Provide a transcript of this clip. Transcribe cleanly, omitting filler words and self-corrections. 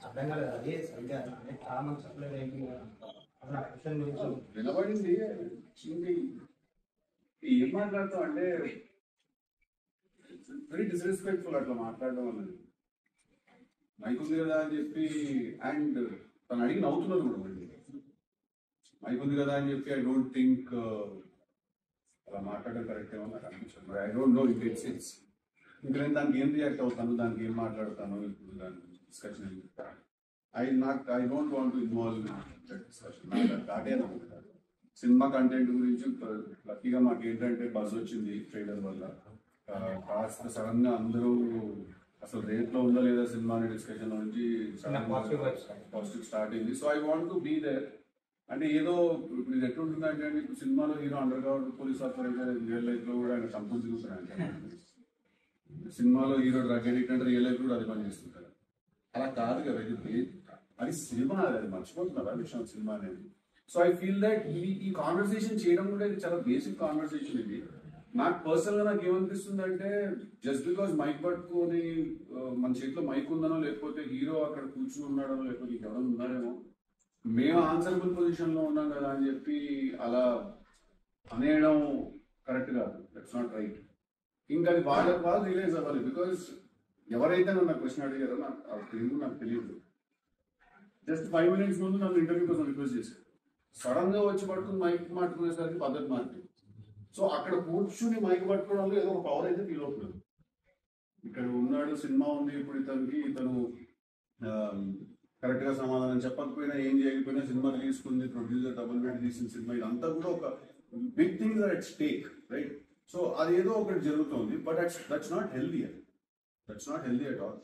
అర్థం కాలేదు అది సరిగ్గా చాలా మంది సప్లై అయింది వినబడింది. ఏం మాట్లాడతాం అంటే వెరీ డిస్రెస్పెక్ట్ఫుల్ అట్లా మాట్లాడడం అన్నది. మైక్ ఉంది కదా అని చెప్పి అండ్ తను అడిగి నవ్వుతున్నారు కూడా మళ్ళీ. మైక్ ఉంది కదా అని చెప్పి ఐ డోంట్ థింక్ అలా మాట్లాడడం కరెక్ట్ ఏమో నాకు అనిపించదు. I don't know it it's ఇంకా నేను దానికి ఏం రియాక్ట్ అవుతాను, దానికి ఏం మాట్లాడతాను, ఇప్పుడు దాని discussion I don't want to involve discussion. నాకు దాటే అనుకుంటాను. సినిమా కంటెంట్ గురించి లక్కీగా మాకు ఏంటంటే బజ్ వచ్చింది ట్రైలర్ వల్ల. కాస్త సడన్ గా అందరూ అసలు రేట్లో ఉందా లేదా సినిమా అనే డిస్కషన్ నుంచి పాజిటివ్ స్టార్ట్ అయింది. So I want to be there. అంటే ఏదో ఇప్పుడు ఇది ఎట్లుంటుందంటే అండి, ఇప్పుడు సినిమాలో hero underground police officer అయితే రియల్ లైఫ్ లో కూడా ఆయన చంపులు తిరుగుతారంటే, సినిమాలో హీరో డ్రగ్ అడిక్ట్ అంటే రియల్ లైఫ్ కూడా అది పని చేస్తుంటారు. అలా కాదు కదా, అది సినిమా, అది మర్చిపోతున్నారు ఆ విషయం సినిమా అనేది. సో ఐ ఫీల్ దట్ ఈ కాన్వర్సేషన్ చేయడం కూడా ఇది చాలా బేసిక్ కాన్వర్సేషన్. ఇది నాకు పర్సనల్ గా నాకు ఏమనిపిస్తుంది అంటే, జస్ట్ బికాస్ మైక్ పట్టుకొని మన చేతిలో మైక్ ఉందనో, లేకపోతే హీరో అక్కడ కూర్చుని ఉన్నాడనో, లేకపోతే ఎవరైనా ఉన్నారేమో, మేము ఆన్సరబుల్ పొజిషన్ లో ఉన్నాం కదా అని చెప్పి అలా అనేయడం కరెక్ట్ కాదు. That's not right. ఇంకా అది వాళ్ళు రియలైజ్ అవ్వాలి. బికాస్ ఎవరైతే నన్ను క్వశ్చన్ అడిగారో నాకు తెలియదు. జస్ట్ 5 minutes ముందు నన్ను ఇంటర్వ్యూ కోసం రిక్వెస్ట్ చేశారు. సడన్ గా వచ్చి పట్టుకుని మైక్ పట్టుకునేసరికి పద్ధతి మారింది. సో అక్కడ కూర్చుని మైక్ పట్టుకోవడంలో ఏదో ఒక పవర్ అయితే ఫీల్ అవుతున్నాడు. ఇక్కడ ఉన్నాడు, సినిమా ఉంది, ఇప్పుడు ఇతను కరెక్ట్ గా సమాధానం చెప్పకపోయినా, ఏం చేయకపోయినా, సినిమా తీసుకుంది, ప్రొడ్యూసర్ డబుల్ పెట్టి తీసిన సినిమా, ఇదంతా కూడా ఒక big things are at stake, right? So అదేదో ఒకటి జరుగుతుంది, but that's not healthy. That's not healthy at all.